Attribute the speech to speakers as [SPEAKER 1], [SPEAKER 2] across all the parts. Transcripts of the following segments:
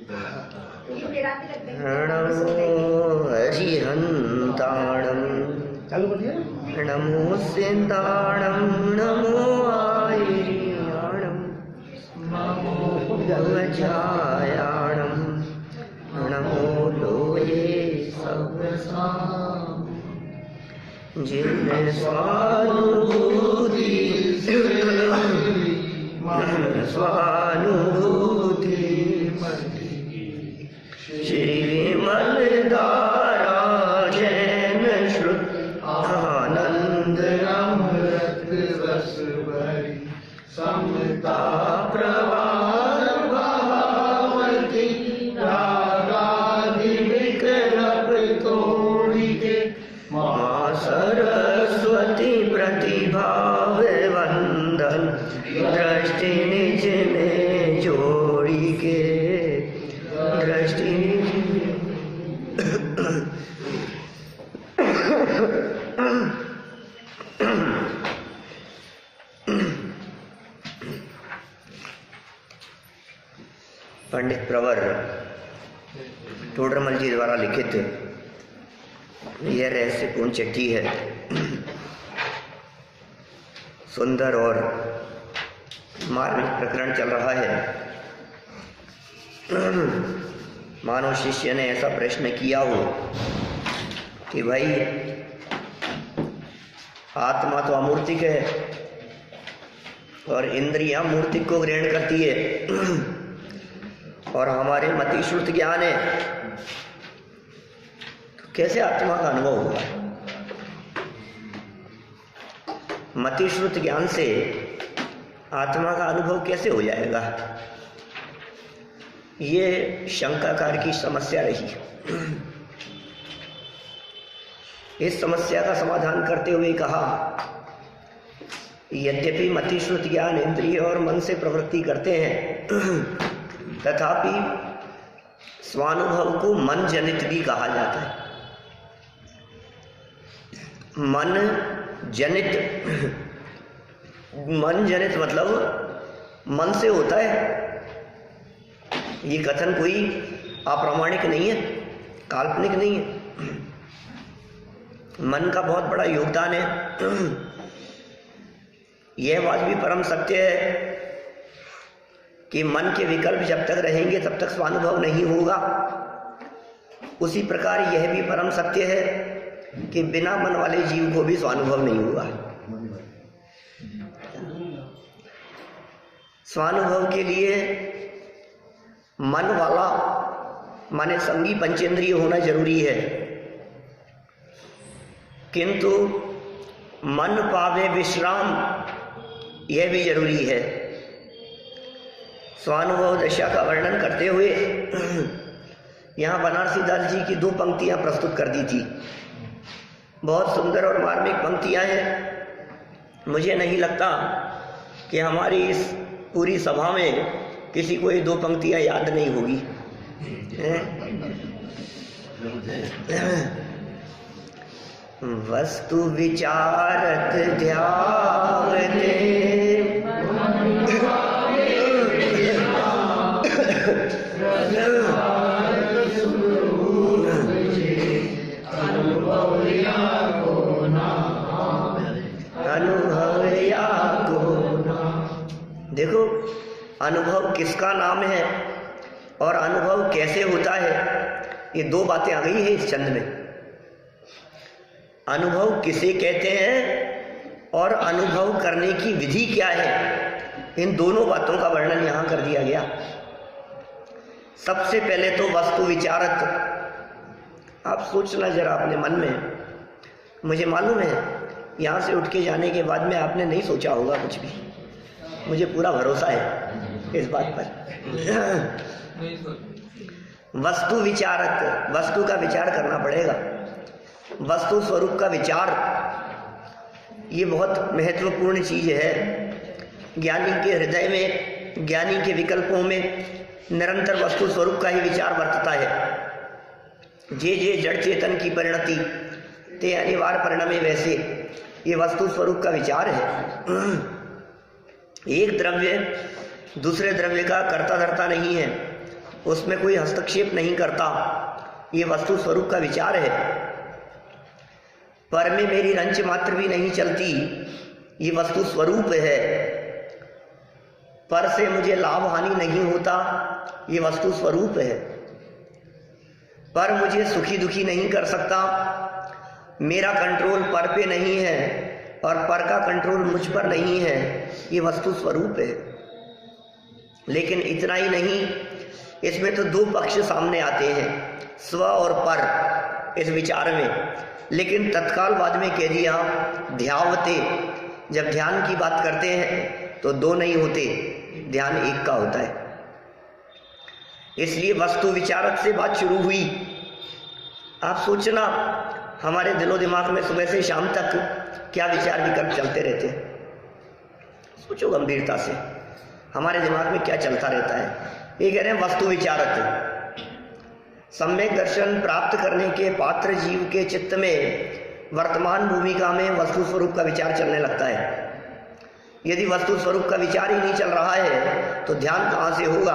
[SPEAKER 1] नमो हरिहंताणं नमो सिंताणं नमो आयर्याणं नमो भवजायाणं नमो लोये सर्वसां जिन्ने स्वानुभूति श्री विमल धारा जैन श्रुत आनंद अमृत रस भरी समता प्रवाह भावती रागादि विकल्प तोड़ी के माँ सरस्वती प्रतिभाव वंदन दृष्टि निज में जोड़ी के दृष्टि पंडित प्रवर टोडरमल जी द्वारा लिखित यह रहस्यपूर्ण चिट्ठी है। सुंदर और मार्मिक प्रकरण चल रहा है। मानो शिष्य ने ऐसा प्रश्न किया हो कि भाई आत्मा तो अमूर्तिक है और इंद्रियां मूर्तिक को ग्रहण करती है और हमारे मतिश्रुत ज्ञान है, तो कैसे आत्मा का अनुभव होगा? मतिश्रुत ज्ञान से आत्मा का अनुभव कैसे हो जाएगा? ये शंकाकार की समस्या रही। इस समस्या का समाधान करते हुए कहा, यद्यपि मतिश्रुत ज्ञान इंद्रिय और मन से प्रवृत्ति करते हैं, तथापि स्वानुभव को मन जनित भी कहा जाता है। मन जनित मतलब मन से होता है। ये कथन कोई अप्रामाणिक नहीं है, काल्पनिक नहीं है। मन का बहुत बड़ा योगदान है। यह बात भी परम सत्य है कि मन के विकल्प जब तक रहेंगे तब तक स्वानुभव नहीं होगा। उसी प्रकार यह भी परम सत्य है कि बिना मन वाले जीव को भी स्वानुभव नहीं होगा। स्वानुभव के लिए मन वाला माने संगी पंचेंद्रिय होना जरूरी है, किंतु मन पावे विश्राम यह भी जरूरी है। स्वानुभव दशा का वर्णन करते हुए यहाँ बनारसी दास जी की 2 पंक्तियाँ प्रस्तुत कर दी थी। बहुत सुंदर और मार्मिक पंक्तियाँ हैं। मुझे नहीं लगता कि हमारी इस पूरी सभा में किसी को ये 2 पंक्तियाँ याद नहीं होगी। वस्तु विचारत ध्यावते देखो, अनुभव किसका नाम है और अनुभव कैसे होता है, ये 2 बातें आ गई है इस छंद में। अनुभव किसे कहते हैं और अनुभव करने की विधि क्या है, इन दोनों बातों का वर्णन यहाँ कर दिया गया। सबसे पहले तो वस्तु विचारत। आप सोचना जरा अपने मन में। मुझे मालूम है यहाँ से उठ के जाने के बाद में आपने नहीं सोचा होगा कुछ भी, मुझे पूरा भरोसा है इस बात पर। वस्तु विचारत, वस्तु का विचार करना पड़ेगा। वस्तु स्वरूप का विचार ये बहुत महत्वपूर्ण चीज है। ज्ञानी के हृदय में, ज्ञानी के विकल्पों में निरंतर वस्तु स्वरूप का ही विचार वर्तता है। जे जे जड़ चेतन की परिणति ते अनिवार्य परिणमे, वैसे ये वस्तु स्वरूप का विचार है। एक द्रव्य दूसरे द्रव्य का कर्ता धर्ता नहीं है, उसमें कोई हस्तक्षेप नहीं करता, ये वस्तु स्वरूप का विचार है। पर में मेरी रंच मात्र भी नहीं चलती, ये वस्तु स्वरूप है। पर से मुझे लाभ हानि नहीं होता, ये वस्तु स्वरूप है। पर मुझे सुखी दुखी नहीं कर सकता, मेरा कंट्रोल पर पे नहीं है और पर का कंट्रोल मुझ पर नहीं है, ये वस्तु स्वरूप है। लेकिन इतना ही नहीं, इसमें तो दो पक्ष सामने आते हैं, स्व और पर, इस विचार में। लेकिन तत्काल बाद में कह दिया ध्यावते, जब ध्यान की बात करते हैं तो दो नहीं होते, ध्यान एक का होता है। इसलिए वस्तु विचारक से बात शुरू हुई। आप सोचना, हमारे दिलो दिमाग में सुबह से शाम तक क्या विचार विकल्प चलते रहते हैं। सोचो गंभीरता से, हमारे दिमाग में क्या चलता रहता है। ये कह रहे हैं वस्तु विचारक, सम्यक दर्शन प्राप्त करने के पात्र जीव के चित्त में वर्तमान भूमिका में वस्तु स्वरूप का विचार चलने लगता है। यदि वस्तु स्वरूप का विचार ही नहीं चल रहा है तो ध्यान कहाँ से होगा,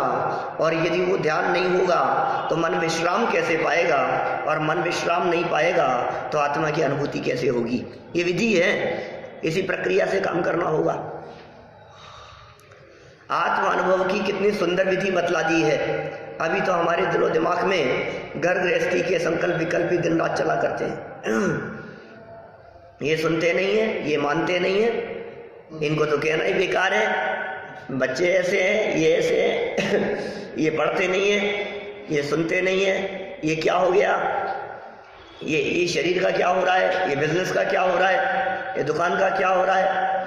[SPEAKER 1] और यदि वो ध्यान नहीं होगा तो मन विश्राम कैसे पाएगा, और मन विश्राम नहीं पाएगा तो आत्मा की अनुभूति कैसे होगी। ये विधि है, इसी प्रक्रिया से काम करना होगा। आत्म अनुभव की कितनी सुंदर विधि बतला दी है। अभी तो हमारे दिलो दिमाग में घर गृहस्थी के संकल्प विकल्प ही दिन रात चला करते हैं। ये सुनते नहीं है, ये मानते नहीं है, इनको तो कहना ही बेकार है। बच्चे ऐसे हैं, ये ऐसे हैं, ये पढ़ते नहीं है, ये सुनते नहीं है, ये क्या हो गया, ये शरीर का क्या हो रहा है, ये बिजनेस का क्या हो रहा है, ये दुकान का क्या हो रहा है,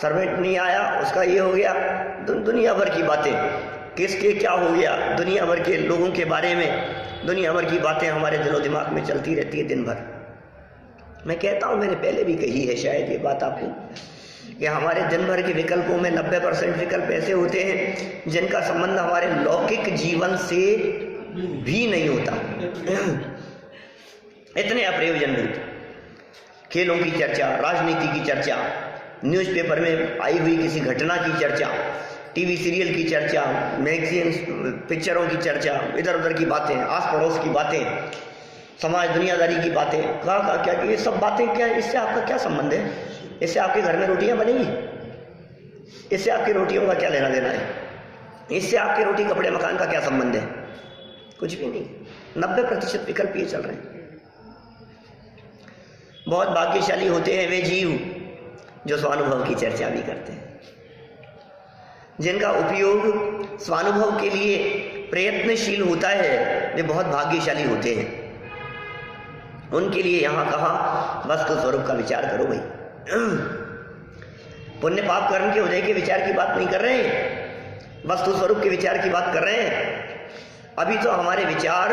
[SPEAKER 1] सर्वेंट नहीं आया उसका ये हो गया। दुनिया भर की बातें, किसके क्या हो गया, दुनिया भर के लोगों के बारे में दुनिया भर की बातें हमारे दिलो दिमाग में चलती रहती है दिन भर। मैं कहता हूँ, मैंने पहले भी कही है शायद ये बात आपको, कि हमारे दिन भर के विकल्पों में 90% विकल्प ऐसे होते हैं जिनका संबंध हमारे लौकिक जीवन से भी नहीं होता। इतने अप्रयोजनभूत। खेलों की चर्चा, राजनीति की चर्चा, न्यूज़पेपर में आई हुई किसी घटना की चर्चा, टीवी सीरियल की चर्चा, मैगजीन पिक्चरों की चर्चा, इधर उधर की बातें, आस पड़ोस की बातें, समाज दुनियादारी की बातें, क्या ये सब बातें क्या, इससे आपका क्या संबंध है? इससे आपके घर में रोटियां बनेंगी? इससे आपकी रोटियों का क्या लेना देना है? इससे आपके रोटी कपड़े मकान का क्या संबंध है? कुछ भी नहीं। 90% विकल्प ये चल रहे हैं। बहुत भाग्यशाली होते हैं वे जीव जो स्वानुभव की चर्चा भी करते हैं, जिनका उपयोग स्वानुभव के लिए प्रयत्नशील होता है, वे बहुत भाग्यशाली होते हैं। उनके लिए यहां कहा वस्तु स्वरूप का विचार करो भाई। पुण्य पाप कर्म के उदय के विचार की बात नहीं कर रहे हैं, वस्तु स्वरूप के विचार की बात कर रहे हैं। अभी तो हमारे विचार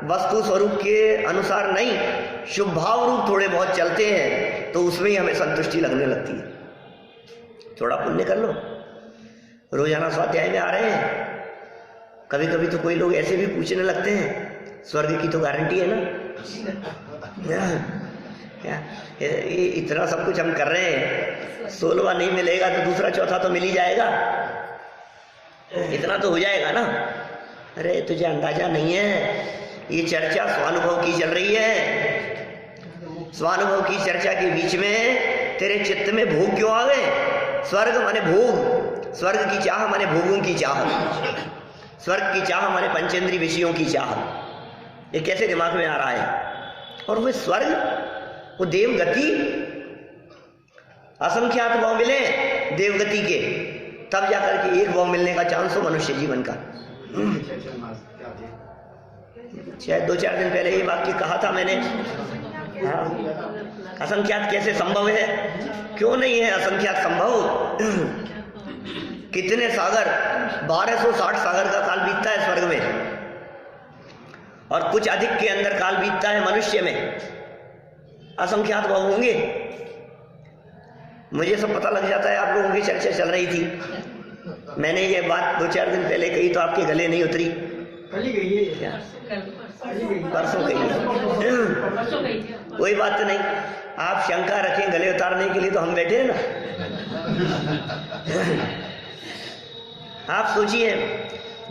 [SPEAKER 1] वस्तु स्वरूप के अनुसार नहीं, शुभ भाव रूप थोड़े बहुत चलते हैं, तो उसमें ही हमें संतुष्टि लगने लगती है। थोड़ा पुण्य कर लो, रोजाना स्वाध्याय में आ रहे हैं, कभी कभी तो कोई लोग ऐसे भी पूछने लगते हैं, स्वर्ग की तो गारंटी है ना? ये इतना सब कुछ हम कर रहे हैं, 16वां नहीं मिलेगा तो दूसरा चौथा तो मिल ही जाएगा, इतना तो हो जाएगा ना? अरे तुझे अंदाजा नहीं है, ये चर्चा स्वानुभव की चल रही है। स्वानुभव की चर्चा के बीच में तेरे चित्त में भोग क्यों आ गए? स्वर्ग माने भोग, स्वर्ग की चाह माने भोगों की चाह, स्वर्ग की चाह माने पंचेंद्रीय विषयों की चाह। ये कैसे दिमाग में आ रहा है? और वो स्वर्ग, वो देवगति, असंख्यात भाव मिले देवगति के, तब जाकर के एक भाव मिलने का चांस हो मनुष्य जीवन का। शायद 2-4 दिन पहले ये वाक्य कहा था मैंने। हाँ, असंख्यात कैसे संभव है? क्यों नहीं है असंख्यात संभव? कितने सागर, 1260 सागर का काल बीतता है स्वर्ग में, और कुछ अधिक के अंदर काल बीतता है मनुष्य में। असंख्यात भाव होंगे, मुझे सब पता लग जाता है। आप लोगों की चर्चा चल रही थी, मैंने ये बात 2-4 दिन पहले कही तो आपके गले नहीं उतरी। परसों कही है, कोई बात नहीं। आप शंका रखें गले उतारने के लिए तो हम बैठे हैं ना। आप सोचिए,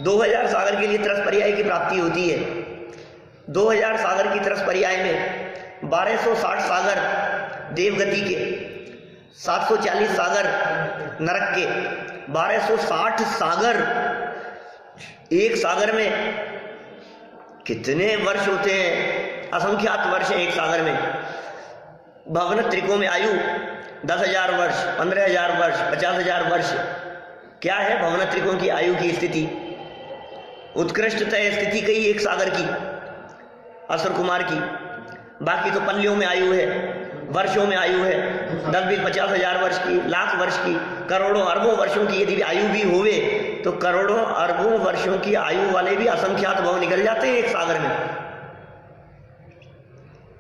[SPEAKER 1] 2000 सागर के लिए तरस पर्याय की प्राप्ति होती है। 2000 सागर की तरस पर्याय में 1260 सागर देवगति के, 740 सागर नरक के, 1260 सागर। एक सागर में कितने वर्ष होते हैं? असंख्यात वर्ष है एक सागर में। भवन त्रिकों में आयु 10,000 वर्ष, 15,000 वर्ष, 50,000 वर्ष। क्या है भवन त्रिकों की आयु की स्थिति? उत्कृष्टतः स्थिति कही एक सागर की, असुर कुमार की। बाकी तो पल्लियों में आयु है, वर्षों में आयु है, 10-20-50,000 वर्ष की, लाख वर्ष की, करोड़ों अरबों वर्षों की यदि आयु भी होवे तो करोड़ों अरबों वर्षों की आयु वाले भी असंख्यात भव निकल जाते हैं एक सागर में।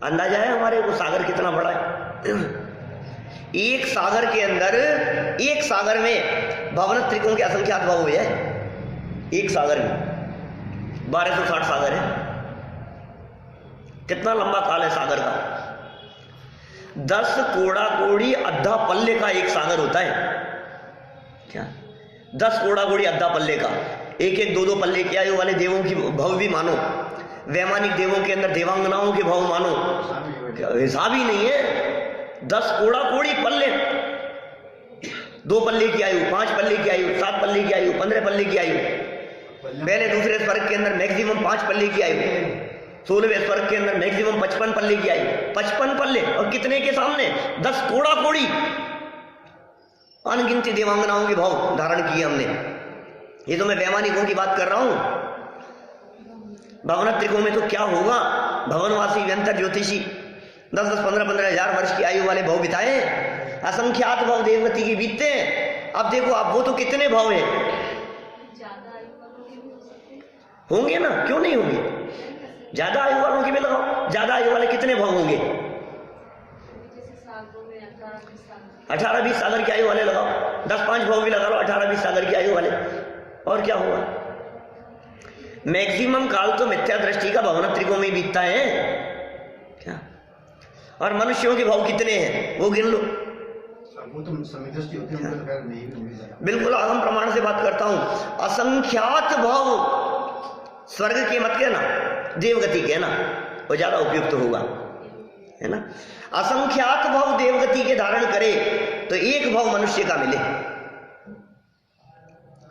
[SPEAKER 1] अंदाजा है हमारे को सागर कितना बड़ा है? एक सागर के अंदर, एक सागर में भवन त्रिकोण के असंख्यात भव हुए हैं। एक सागर में 1260 सागर है। कितना लंबा काल है सागर का? 10 कोड़ा कोड़ी अद्धा पल्ले का एक सागर होता है। क्या 10 कोड़ा कोड़ी अद्धा पल्ले का, एक एक 2-2 पल्ले की आयु वाले देवों की भव भी मानो, वैमानिक देवों के अंदर देवांगनाओं के भव मानो, हिसाब ही नहीं है। 10 कोड़ा कोड़ी पल्ले, 2 पल्ले की आयु, 5 पल्ले की आयु, 7 पल्ले की आयु, 15 पल्ले की आयु। पहले दूसरे स्वर्ग के अंदर मैक्सिमम 5 पल्ले की आयु, 16वें स्वर्ग के अंदर मैक्सिमम 55 पल्ले की आयु। 55 पल्ले और कितने के सामने? 10 कोड़ा कोड़ी अनगिनती देवांगनाओं के भाव धारण किए हमने। ये तो मैं वैमानिकों की बात कर रहा हूं। भवन त्रिकों में तो क्या होगा? भवनवासी व्यंतर ज्योतिषी 10-10, 15-15 हजार वर्ष की आयु वाले भाव बिताए, असंख्यात भाव देवगति की बीतते हैं। अब देखो आप, वो तो कितने भाव हैं होंगे ना, क्यों नहीं होंगे? ज्यादा आयु वालों की भी लगाओ, ज्यादा आयु वाले कितने भाव होंगे? 18-20 सागर की आयु वाले लगाओ, 10-5 भाव भी लगा लो 18-20 सागर की आयु वाले, और क्या हुआ? मैक्सिमम काल तो मिथ्या दृष्टि का भवन त्रिकोण में बीतता है क्या? और मनुष्यों के भाव कितने हैं वो गिन लो।
[SPEAKER 2] वो तो समदृष्टि होती है, नहीं।
[SPEAKER 1] बिल्कुल आगम प्रमाण से बात करता हूं। असंख्यात भाव स्वर्ग के मत कहना, देवगति कहना, वो ज्यादा उपयुक्त होगा, है ना। असंख्यात भाव देवगति के धारण करे तो एक भाव मनुष्य का मिले।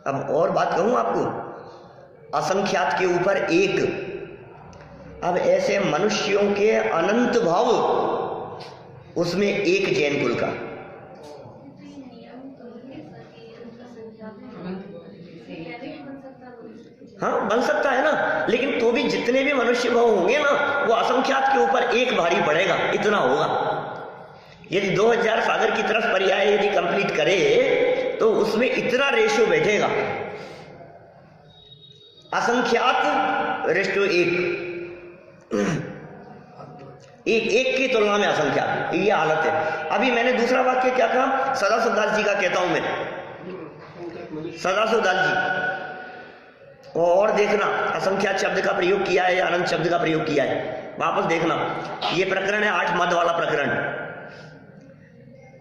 [SPEAKER 1] अब और बात कहूं आपको, असंख्यात के ऊपर एक। अब ऐसे मनुष्यों के अनंत भाव, उसमें एक जैन कुल का। हाँ बन सकता है ना, लेकिन तो भी जितने भी मनुष्य भाव होंगे ना, वो असंख्यात के ऊपर एक भारी पड़ेगा, इतना होगा। यदि 2000 सागर की तरफ पर्याय यदि कंप्लीट करे तो उसमें इतना रेशियो बैठेगा, असंख्यात रेशियो एक की तुलना में असंख्यात, ये हालत है। अभी मैंने दूसरा वाक्य क्या कहा? सदाशिवदास जी का कहता हूं मैं, सदाशिवदास जी। और देखना असंख्यात शब्द का प्रयोग किया है या अनंत शब्द का प्रयोग किया है, वापस देखना। ये प्रकरण है 8 मद वाला प्रकरण।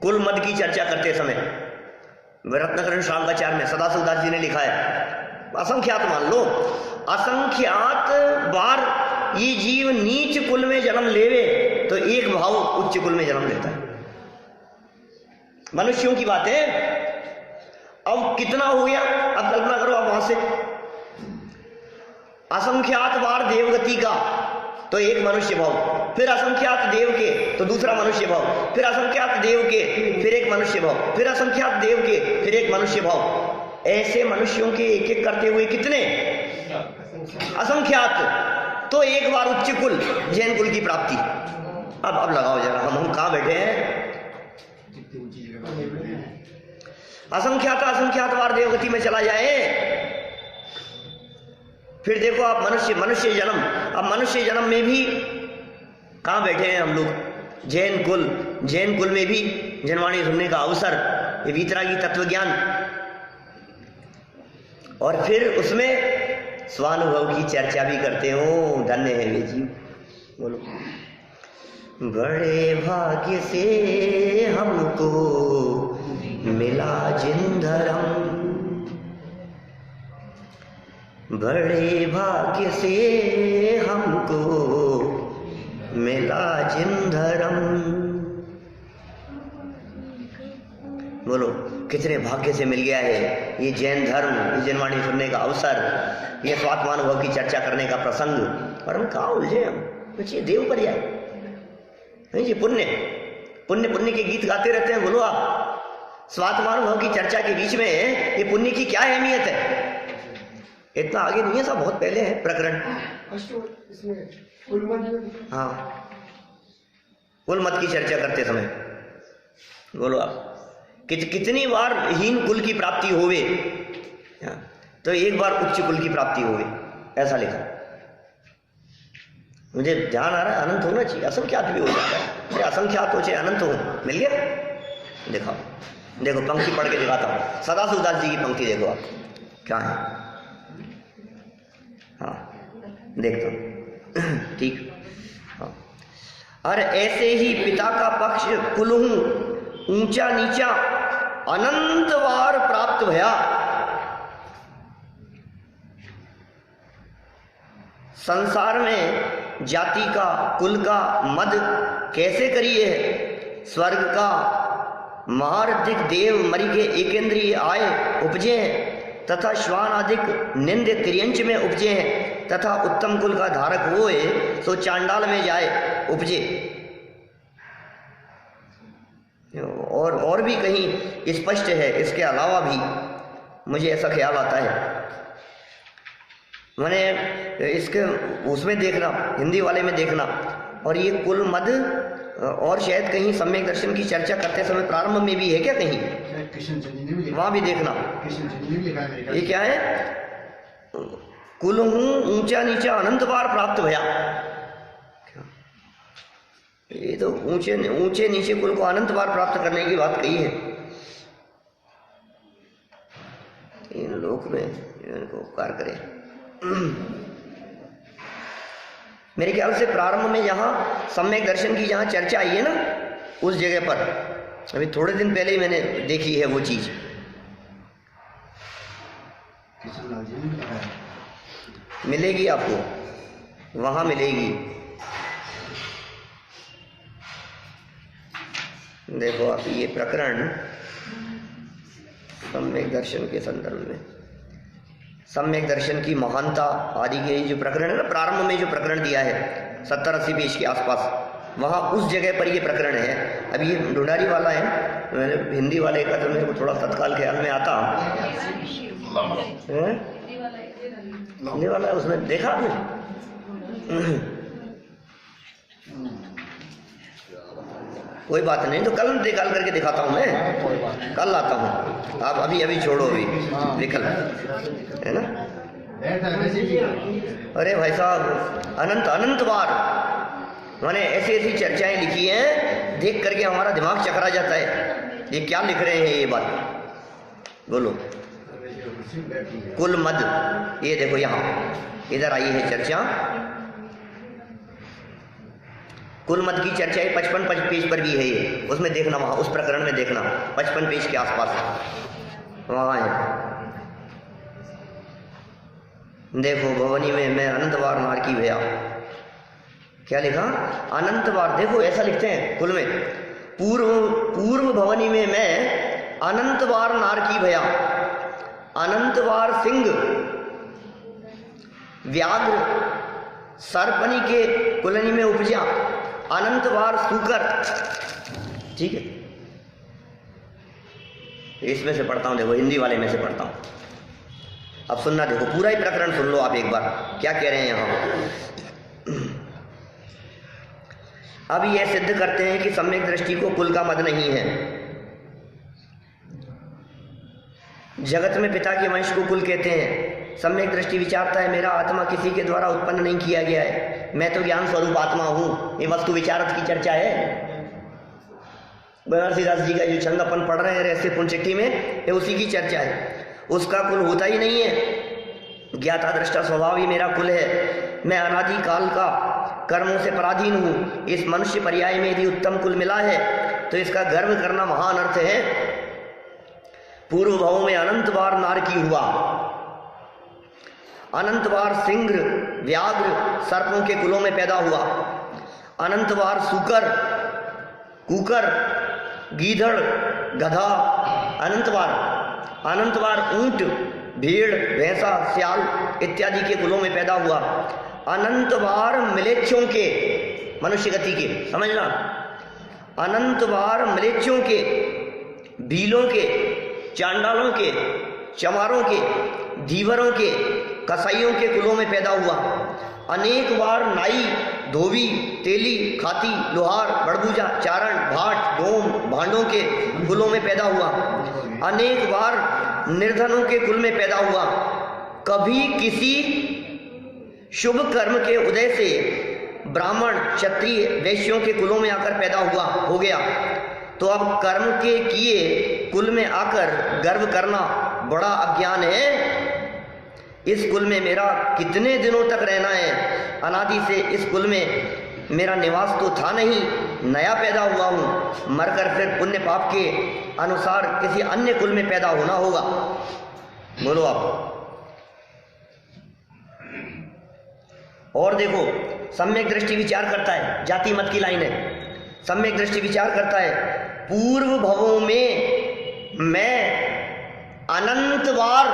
[SPEAKER 1] कुल मद की चर्चा करते समय रत्नकरण शांकाचार में सदाशिवदास जी ने लिखा है, असंख्यात मान लो, असंख्यात बार ये जीव नीच कुल में जन्म लेवे तो एक भाव उच्च कुल में जन्म लेता है। मनुष्यों की बात है। अब कितना हो गया? अब कल्पना करो आप वहां से, असंख्यात बार देवगति का तो एक मनुष्य भाव, फिर असंख्यात देव के तो दूसरा मनुष्य भाव, फिर असंख्यात देव के फिर एक मनुष्य भाव, फिर असंख्यात देव के फिर एक मनुष्य भाव। ऐसे मनुष्यों के एक एक करते हुए कितने? असंख्यात। तो एक बार उच्च कुल जैन कुल की प्राप्ति। अब लगाओ जरा, हम कहां बैठे हैं? असंख्यात बार देवगति में चला जाए। फिर देखो आप मनुष्य जन्म। अब मनुष्य जन्म में भी कहां बैठे हैं हम लोग? जैन कुल में भी जनवाणी सुनने का अवसर, ये वीतरागी तत्व ज्ञान, और फिर उसमें स्वानुभव की चर्चा भी करते हो। धन्य है वे जीव। बोलो, बड़े भाग्य से हमको मिला जिन धर्म, बड़े भाग्य से हमको मिला जिन धर्म। बोलो कितने भाग्य से मिल गया है ये जैन धर्म, ये जैनवाणी सुनने का अवसर, ये स्वात्मानुभव की चर्चा करने का प्रसंग। और हम कहाँ उलझे, हम बच्चे देव पर जाए नहीं जी। पुण्य पुण्य पुण्य के गीत गाते रहते हैं। बोलो आप स्वात्मानुभव की चर्चा के बीच में ये पुण्य की क्या अहमियत है? इतना आगे नहीं है, सब बहुत पहले है प्रकरण। हाँ, कुल मत की चर्चा करते समय बोलो आप कितनी बार हीन कुल की प्राप्ति होवे तो एक बार उच्च कुल की प्राप्ति होवे, ऐसा लिखा। मुझे ध्यान आ रहा है अनंत होना चाहिए, असंख्यात भी हो जाता है। अरे असंख्यात हो चाहे अनंत हो, मिल गया। देखो देखो पंक्ति पढ़ के दिखाता हूँ। सदाशिव दास जी की पंक्ति देखो आप क्या है। हाँ देखता हूँ ठीक। हाँ, और ऐसे ही पिता का पक्ष कुल हूँ ऊंचा नीचा अनंत बार प्राप्त भया। संसार में जाति का कुल का मद कैसे करिए? स्वर्ग का महारथिक देव मरी के एकेंद्रीय आय उपजे हैं तथा श्वान अधिक निंद त्रियंच में उपजे हैं तथा उत्तम कुल का धारक होए तो चांडाल में जाए उपजे। और भी कहीं स्पष्ट है। इसके अलावा भी मुझे ऐसा ख्याल आता है, मैंने इसके उसमें देखना, हिंदी वाले में देखना, और ये कुल मद और शायद कहीं सम्यक दर्शन की चर्चा करते समय प्रारंभ में भी है क्या कहीं, वहां भी देखना। ये क्या है? कुल हूँ ऊंचा नीचा अनंत बार प्राप्त भया। ये तो ऊंचे नीचे कुल को अनंत बार प्राप्त करने की बात कही है। इन लोक में इनको उपकार करे। मेरे ख्याल से प्रारंभ में जहाँ सम्यक दर्शन की जहाँ चर्चा आई है ना, उस जगह पर अभी थोड़े दिन पहले ही मैंने देखी है वो चीज। मिलेगी आपको, वहां मिलेगी। देखो आप ये प्रकरण सम्यक दर्शन के संदर्भ में, सम्यक दर्शन की महानता आदि के जो प्रकरण है ना, प्रारंभ में जो प्रकरण दिया है 70-80 पेज के आसपास, वहाँ उस जगह पर ये प्रकरण है। अब ये ढूंढारी वाला है, मैंने हिंदी वाले का तो मेरे को थोड़ा तत्काल ख्याल में आता है। हिंदी वाला उसमें देखा आपने? कोई बात नहीं, तो कल निकाल करके दिखाता हूँ मैं, कल आता हूँ। आप अभी छोड़ो, अभी विकल्प है ना। अरे भाई साहब अनंत बार मैंने ऐसी चर्चाएं लिखी हैं, देख करके हमारा दिमाग चकरा जाता है। ये क्या लिख रहे हैं ये बात, बोलो। कुल मद, ये देखो यहाँ इधर आई है चर्चा। कुल मत की चर्चा 55 पेज पर भी है ये, उसमें देखना, वहाँ उस प्रकरण में देखना 55 पेज के आसपास वहाँ है। देखो भवनी में मैं अनंत बार नार की भया, क्या लिखा? अनंत बार। देखो ऐसा लिखते हैं कुल में, पूर्व भवनी में मैं अनंत बार नार की भया। अनंत बार सिंह व्याघ्र सर्पनी के कुलनी में उपजा, अनंत बार सूकर। ठीक है, इसमें से पढ़ता हूं, देखो हिंदी वाले में से पढ़ता हूं। अब सुनना, देखो पूरा ही प्रकरण सुन लो आप एक बार, क्या कह रहे हैं यहां। अब यह सिद्ध करते हैं कि सम्यक दृष्टि को कुल का मद नहीं है। जगत में पिता के वंश को कुल कहते हैं। सम्यक दृष्टि विचारता है मेरा आत्मा किसी के द्वारा उत्पन्न नहीं किया गया है, मैं तो ज्ञान स्वरूप आत्मा हूं। ये वस्तु विचारत की चर्चा है। बनारसी दास जी का जो छंद अपन पढ़ रहे हैं रहस्य पूर्ण चिट्ठी में, ये उसी की चर्चा है। उसका कुल होता ही नहीं है। ज्ञाता दृष्टा स्वभाव ही मेरा कुल है। मैं अनादि काल का कर्मों से पराधीन हूं। इस मनुष्य पर्याय में यदि उत्तम कुल मिला है तो इसका गर्व करना महान अर्थ है। पूर्व भाव में अनंत बार नार की हुआ, अनंत बार सिंह, व्याघ्र, सर्पों के कुलों में पैदा हुआ। अनंत बार सूकर, कुकर, गीदड़, गधा, अनंत बार ऊंट, भेड़, भैंसा, सियाल इत्यादि के कुलों में पैदा हुआ। अनंत बार म्लेच्छों के, मनुष्य गति के, समझना, अनंत बार म्लेच्छों के, भीलों के, चांडालों के, चमारों के, धीवरों के, कसाईयों के कुलों में पैदा हुआ। अनेक बार नाई, धोबी, तेली, खाती, लोहार, बड़बूजा, चारण, भाट, डोम, भांडों के कुलों में पैदा हुआ। अनेक बार निर्धनों के कुल में पैदा हुआ। कभी किसी शुभ कर्म के उदय से ब्राह्मण, क्षत्रिय, वैश्यों के कुलों में आकर पैदा हुआ हो गया, तो अब कर्म के किए कुल में आकर गर्व करना बड़ा अज्ञान है। इस कुल में मेरा कितने दिनों तक रहना है? अनादि से इस कुल में मेरा निवास तो था नहीं, नया पैदा हुआ हूँ। मरकर फिर पुण्य पाप के अनुसार किसी अन्य कुल में पैदा होना होगा। बोलो आप। और देखो, सम्यक दृष्टि विचार करता है, जाति मत की लाइन है। सम्यक दृष्टि विचार करता है, पूर्व भवों में मैं अनंत बार,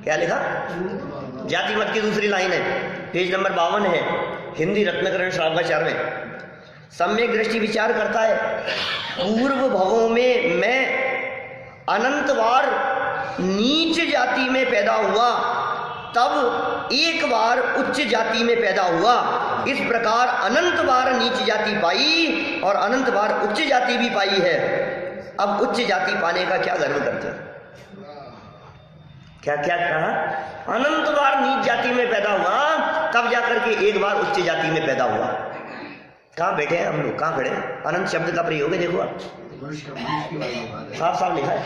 [SPEAKER 1] क्या लिखा? जाति मत की दूसरी लाइन है, पेज नंबर 52 है, हिंदी रत्नकरण श्रावकाचार्य में। सम्यक दृष्टि विचार करता है, पूर्व भवों में मैं अनंत बार नीच जाति में पैदा हुआ, तब एक बार उच्च जाति में पैदा हुआ। इस प्रकार अनंत बार नीच जाति पाई और अनंत बार उच्च जाति भी पाई है। अब उच्च जाति पाने का क्या गर्व करते हैं? क्या कहा? अनंत बार नीच जाति में पैदा हुआ, तब जाकर के एक बार उच्च जाति में पैदा हुआ। कहाँ बैठे हैं हम लोग? कहाँ खड़े हैं? अनंत शब्द का प्रयोग है, देखो आप, साफ साफ लिखा है।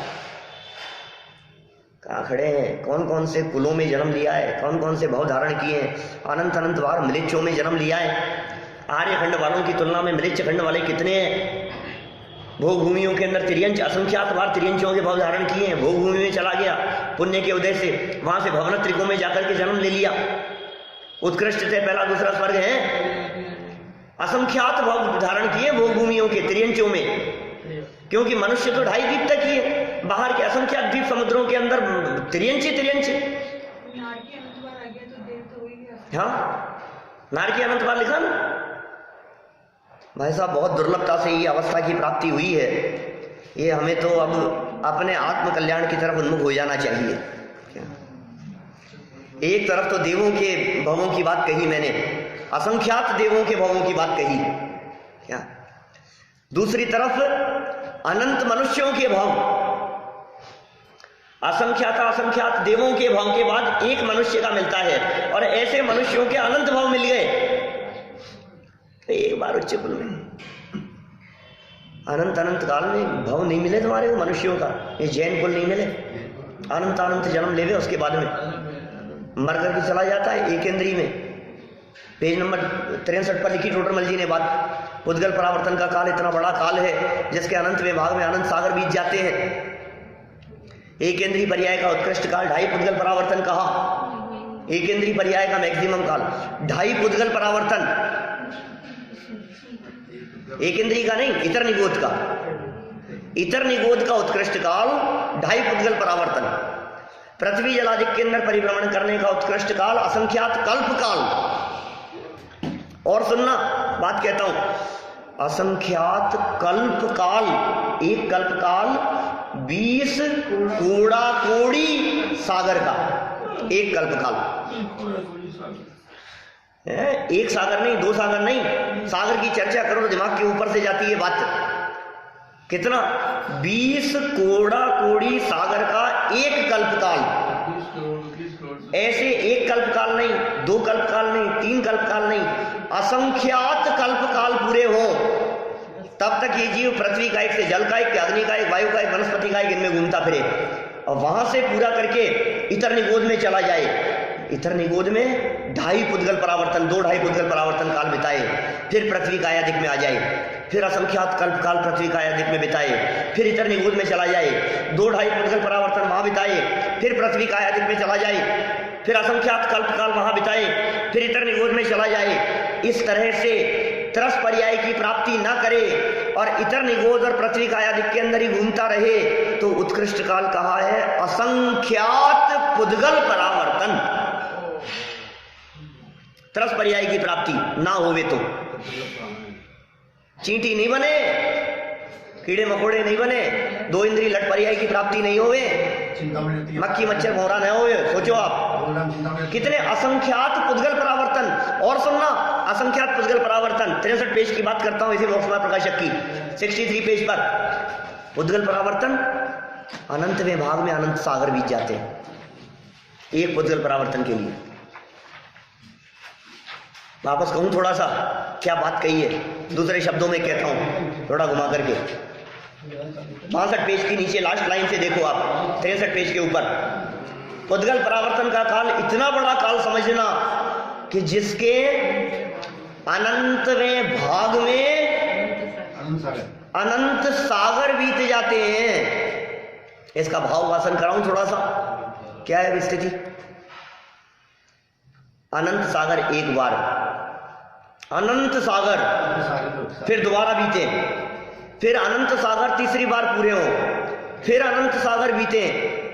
[SPEAKER 1] कहाँ खड़े हैं? कौन कौन से कुलों में जन्म लिया है, कौन कौन से भाव धारण किए हैं? अनंत बार म्लेच्छों में जन्म लिया है। आर्यखंड वालों की तुलना में म्लेच्छ खंड वाले कितने हैं? भोग भूमियों के अंदर तिर्यंच, असंख्यात बार तिर्यंचों के भाव धारण किए हैं। भोग भूमि में चला गया पुण्य के उदय से, वहां से भवनत्रिकों में जाकर के जन्म ले लिया। उत्कृष्ट से पहला दूसरा स्वर्ग है। असंख्यात भाव धारण किए भोग भूमियों के, तिर्यंचों में, क्योंकि मनुष्य तो 2.5 द्वीप तक ही है। बाहर के असंख्यात द्वीप समुद्रों के अंदर तिर्यंच। हाँ, नारकी अनंत बार लिखा ना भाई साहब। बहुत दुर्लभता से ये अवस्था की प्राप्ति हुई है। ये हमें तो अब अपने आत्म कल्याण की तरफ उन्मुख हो जाना चाहिए। एक तरफ तो देवों के भवों की बात कही मैंने, असंख्यात देवों के भवों की बात कही, क्या? दूसरी तरफ अनंत मनुष्यों के भव, असंख्यात देवों के भव के बाद एक मनुष्य का मिलता है, और ऐसे मनुष्यों के अनंत भव मिल गए। एक बार उच्च कुल में अनंत काल में भव नहीं मिले तुम्हारे को मनुष्यों का। ये जैन कुल नहीं मिले, अनंत जन्म लेवे, उसके बाद में मर करके चला जाता है एकेंद्री में। पेज नंबर 63 पर लिखी टोटरमल जी ने बात। उद्गल परावर्तन का काल इतना बड़ा काल है जिसके अनंत में भाग में अनंत सागर बीत जाते हैं। एकेंद्रीय पर्याय का उत्कृष्ट काल 2.5 पुद्गल परावर्तन कहा। एकेंद्रीय पर्याय का मैक्सिमम काल 2.5 पुद्गल परावर्तन, एकेंद्रीय का नहीं, इतर निगोद का। इतर निगोद का उत्कृष्ट काल 2.5 पुद्गल परावर्तन। पृथ्वी जलादिक के अंदर परिभ्रमण करने का उत्कृष्ट काल असंख्यात कल्प काल। और सुनना, बात कहता हूं, असंख्यात कल्प काल। एक कल्प काल 20 कोड़ा कोड़ी सागर का एक कल्प काल। एक सागर नहीं, 2 सागर नहीं, सागर की चर्चा करो तो दिमाग के ऊपर से जाती है बात। कितना? 20 कोड़ा कोड़ी सागर का एक कल्पकाल। ऐसे एक कल्पकाल नहीं, 2 कल्पकाल नहीं, 3 कल्पकाल नहीं, असंख्यात कल्पकाल पूरे हो, तब तक ये जीव पृथ्वी का एक से जल का एक, अग्नि का एक, वायु का एक, वनस्पति का एक इनमें घूमता फिरे, और वहां से पूरा करके इतर निगोद में चला जाए। इतर निगोद में 2.5 पुद्गल परावर्तन, 2-2.5 पुद्गल परावर्तन काल बिताए, फिर पृथ्वी कायादिक में आ जाए। फिर असंख्यात कल्प काल पृथ्वी का दिक में बिताए, फिर इतर निगूद में चला जाए, 2-2.5 पुद्गल परावर्तन वहां बिताए, फिर पृथ्वी का दिक में चला जाए, फिर असंख्यात कल्प काल वहां बिताए, फिर इतर निगूद में चला जाए। इस तरह से त्रस पर्याय की प्राप्ति न करे और इतर निगोद और पृथ्वी का दिक के अंदर ही घूमता रहे तो उत्कृष्ट काल कहा है असंख्यात पुद्गल परावर्तन। त्रस पर्याय की प्राप्ति ना होवे तो चींटी नहीं बने, कीड़े मकोड़े नहीं बने, 2 इंद्रिय लट पर्याय की प्राप्ति नहीं होवे, मक्खी मच्छर भौरा न होवे। सोचो आप कितने असंख्यात पुद्गल परावर्तन। और सुनना, असंख्यात पुद्गल परावर्तन 63 पेज की बात करता हूं इसी मोक्षमार्ग प्रकाशक की 63 पेज पर। पुद्गल परावर्तन अनंत में भाग में अनंत सागर बीत जाते हैं एक पुद्गल परावर्तन के लिए। वापस कहूं थोड़ा सा, क्या बात कही है, दूसरे शब्दों में कहता हूं थोड़ा घुमा करके। 62 पेज की नीचे लास्ट लाइन से देखो आप, 63 पेज के ऊपर। पुद्गल परावर्तन का काल इतना बड़ा काल समझना कि जिसके अनंतवें भाग में अनंत सागर बीत जाते हैं। इसका भाव वासन कराऊं थोड़ा सा, क्या है स्थिति। अनंत सागर एक बार, अनंत सागर फिर दोबारा बीते, फिर अनंत सागर तीसरी बार पूरे हो, फिर अनंत सागर बीते,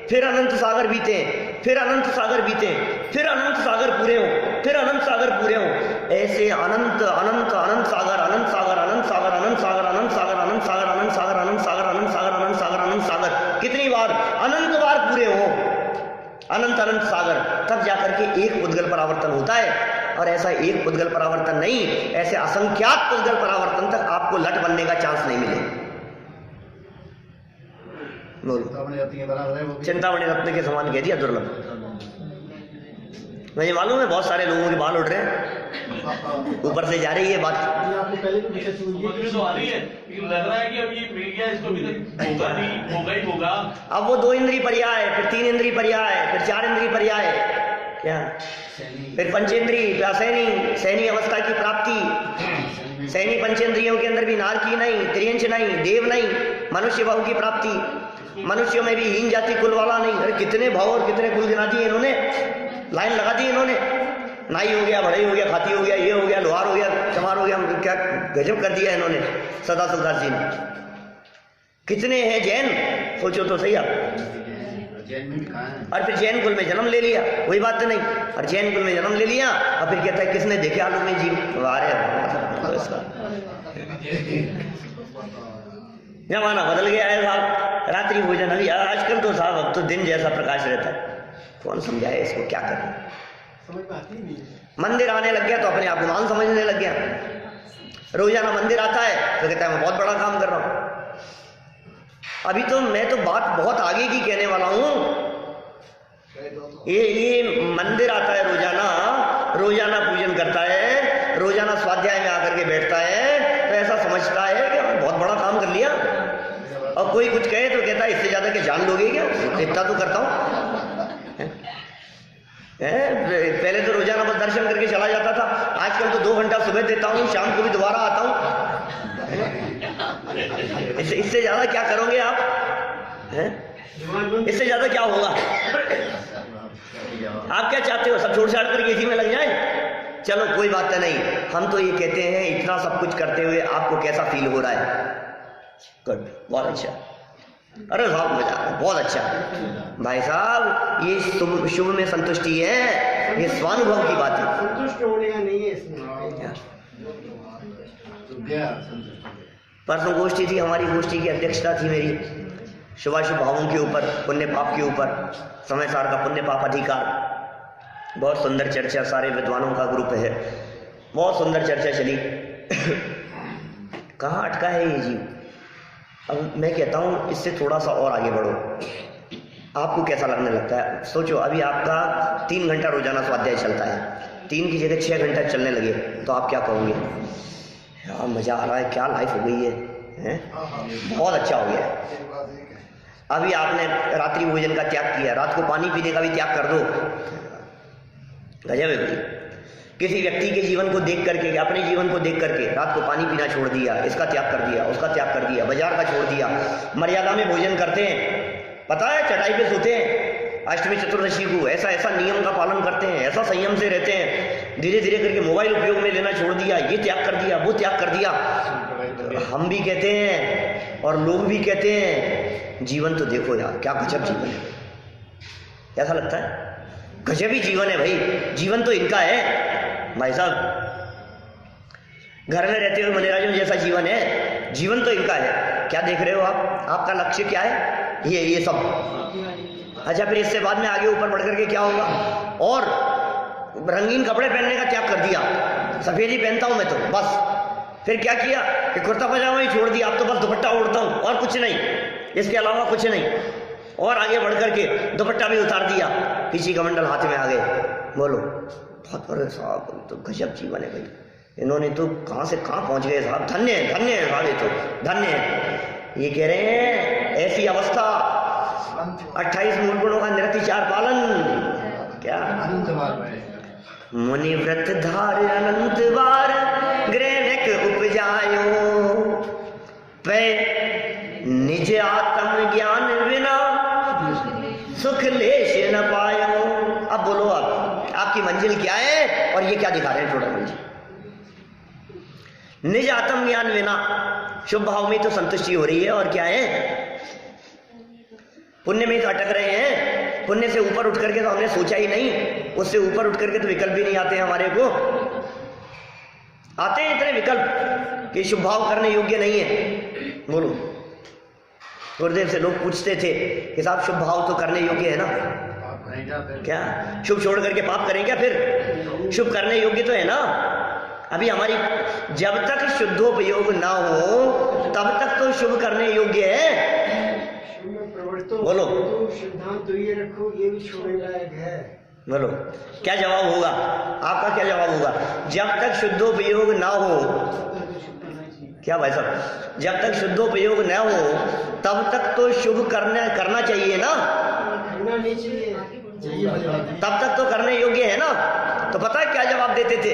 [SPEAKER 1] फिर अनंत सागर बीते, फिर अनंत सागर बीते, फिर अनंत सागर पूरे हो, फिर अनंत सागर पूरे हो। ऐसे अनंत अनंत अनंत सागर, अनंत सागर, अनंत सागर, अनंत सागर, अनंत सागर, अनंत सागर, अनंत सागर, अनंत सागर, अनंत सागर, अनंत सागर, अनंत सागर, कितनी बार, अनंत बार पूरे हो, अनंत अनंत सागर, तब जाकर के एक पुद्गल परावर्तन होता है। और ऐसा एक पुद्गल परावर्तन नहीं, ऐसे असंख्यात पुद्गल परावर्तन तक आपको लट बनने का चांस नहीं मिले। चिंतामणि रत्न के समान कह दिया दुर्लभ। मुझे मालूम है बहुत सारे लोगों के बाल उड़ रहे हैं, ऊपर से जा रही है बात।
[SPEAKER 3] आपको पहले तो आ रही है, लग रहा है कि अब ये मीडिया इसको भी होगा नहीं, होगा ही होगा।
[SPEAKER 1] अब वो 2 इंद्रिय पर्याय, फिर 3 इंद्रिय पर्याय, फिर 4 इंद्रिय पर्याय, क्या फिर पंचेंद्रिय, सैनी सैनी अवस्था की प्राप्ति। सैनी पंचेंद्रियों के अंदर भी नार की नहीं, त्रियंच नहीं, देव नहीं, मनुष्य भाव की प्राप्ति। मनुष्यों में भी हीन जाति कुल वाला नहीं। अरे कितने भाव और कितने कुल गिना दिए इन्होंने, लाइन लगा दी इन्होंने। नाई हो गया, बढ़ई हो गया, खाती हो गया, ये हो गया, लोहार हो गया, चमार हो गया, क्या गजब कर दिया इन्होंने सदा सुखदास जी ने। कितने हैं जैन, सोचो तो सही आप। और फिर जैन कुल में जन्म ले लिया, वही बात तो नहीं। और जैन कुल में जन्म ले लिया और फिर कहता है किसने देखे आलू में जीव। जमाना बदल गया है साहब, रात्रि भोजन अभी आजकल तो साहब अब तो दिन जैसा प्रकाश रहता है। कौन समझाए इसको, क्या करें,
[SPEAKER 3] समझ में आती नहीं।
[SPEAKER 1] मंदिर आने लग गया तो अपने आप को मान समझने लग गया। रोजाना मंदिर आता है तो कहता है मैं बहुत बड़ा काम कर रहा हूं। अभी तो मैं तो बात बहुत आगे की कहने वाला हूं। ये मंदिर आता है रोजाना, रोजाना पूजन करता है, रोजाना स्वाध्याय में आकर के बैठता है, तो ऐसा समझता है कि मैं बहुत बड़ा काम कर लिया। और कोई कुछ कहे तो कहता है इससे ज्यादा क्या जान लोगे क्या, इतना तो करता हूं। पहले तो रोजाना बस दर्शन करके चला जाता था, आजकल तो 2 घंटा सुबह देता हूँ, शाम को भी दोबारा आता हूँ। इससे ज्यादा क्या करोगे आप, इससे ज्यादा क्या होगा। आप क्या चाहते हो, सब छोड़ छाड़ करके इसी में लग जाए। चलो कोई बात नहीं, हम तो ये कहते हैं इतना सब कुछ करते हुए आपको कैसा फील हो रहा है। गुड, बहुत अच्छा। अरे साहब मजा, बहुत अच्छा भाई साहब, ये शुभ में संतुष्टि है, ये स्वानुभव की बात है।
[SPEAKER 3] संतुष्ट होने का नहीं है इसमें।
[SPEAKER 1] परसों गोष्ठी थी हमारी, गोष्ठी की अध्यक्षता थी मेरी, शुभाशुभ भावों के ऊपर, पुण्य पाप के ऊपर, समय सार का पुण्य पाप अधिकार। बहुत सुंदर चर्चा, सारे विद्वानों का ग्रुप है, बहुत सुंदर चर्चा चली। कहाँ अटका है ये जीव। अब मैं कहता हूँ इससे थोड़ा सा और आगे बढ़ो, आपको कैसा लगने लगता है। सोचो अभी आपका 3 घंटा रोजाना स्वाध्याय चलता है, 3 की जगह 6 घंटा चलने लगे तो आप क्या कहोगे, यार मजा आ रहा है, क्या लाइफ हो गई है? बहुत अच्छा हो गया है। अभी आपने रात्रि भोजन का त्याग किया, रात को पानी पीने का भी त्याग कर दो, गजब है भाई। किसी व्यक्ति के जीवन को देख करके, अपने जीवन को देख करके रात को पानी पीना छोड़ दिया, इसका त्याग कर दिया, उसका त्याग कर दिया, बाजार का छोड़ दिया, मर्यादा में भोजन करते हैं, पता है चटाई पे सोते हैं, अष्टमी चतुर्दशी को ऐसा ऐसा नियम का पालन करते हैं, ऐसा संयम से रहते हैं, धीरे धीरे करके मोबाइल उपयोग में लेना छोड़ दिया, ये त्याग कर दिया, वो त्याग कर दिया। हम भी कहते हैं और लोग भी कहते हैं जीवन तो देखो यार क्या गजब जीवन है, ऐसा लगता है गजब ही जीवन है भाई, जीवन तो इनका है भाई साहब, घर में रहते हुए मनेराजों जैसा जीवन है, जीवन तो इनका है। क्या देख रहे हो आप, आपका लक्ष्य क्या है, ये सब। अच्छा फिर इससे बाद में आगे ऊपर बढ़ करके क्या होगा, और रंगीन कपड़े पहनने का त्याग कर दिया, सफेद ही पहनता हूं मैं तो बस। फिर क्या किया कि कुर्ता पजामा ही छोड़ दिया, अब तो बस दुपट्टा ओढ़ता हूं और कुछ नहीं, इसके अलावा कुछ नहीं। और आगे बढ़ करके दुपट्टा भी उतार दिया, पीछे कमंडल हाथ में आ गए। बोलो बहुत बड़े साहब, तो गजब जीवन है भाई, इन्होंने तो कहां से कहां पहुंच गए साहब, धन्य है धन्य है साहब, ये तो धन्य है। ये कह रहे हैं ऐसी अवस्था 28 मूल गुणों का निरतिचार पालन, क्या मुनि व्रत धार अनंत बार ग्रह उपजायो, पे निज आत्म ज्ञान बिना सुख लेश न पायो। अब बोलो आप, आपकी मंजिल क्या है और ये क्या दिखा रहे हैं थोड़ा मंजिल। निज आत्म ज्ञान बिना, शुभ भाव में तो संतुष्टि हो रही है, और क्या है पुण्य में तो अटक रहे हैं, पुण्य से ऊपर उठ करके तो हमने सोचा ही नहीं, उससे ऊपर उठ करके तो विकल्प भी नहीं आते हैं हमारे को, आते हैं इतने विकल्प कि शुभ भाव करने योग्य नहीं है। बोलो गुरुदेव से लोग पूछते थे कि साहब शुभ भाव तो करने योग्य है ना, क्या शुभ छोड़ करके पाप करें क्या, फिर शुभ करने योग्य तो है ना। अभी हमारी जब तक शुद्धोपयोग ना हो तब तक तो शुभ करने योग्य है। बोलो
[SPEAKER 4] सिद्धांत तो ये रखो, ये भी छोड़ने लायक है।
[SPEAKER 1] बोलो क्या जवाब होगा आपका, क्या जवाब होगा, जब तक शुद्धोपयोग ना हो, क्या भाई साहब, जब तक शुद्धोपयोग न हो तब तक तो शुभ करना चाहिए ना,
[SPEAKER 4] करना नहीं चाहिए,
[SPEAKER 1] तब तक तो करने योग्य है ना। तो पता है क्या जवाब देते थे,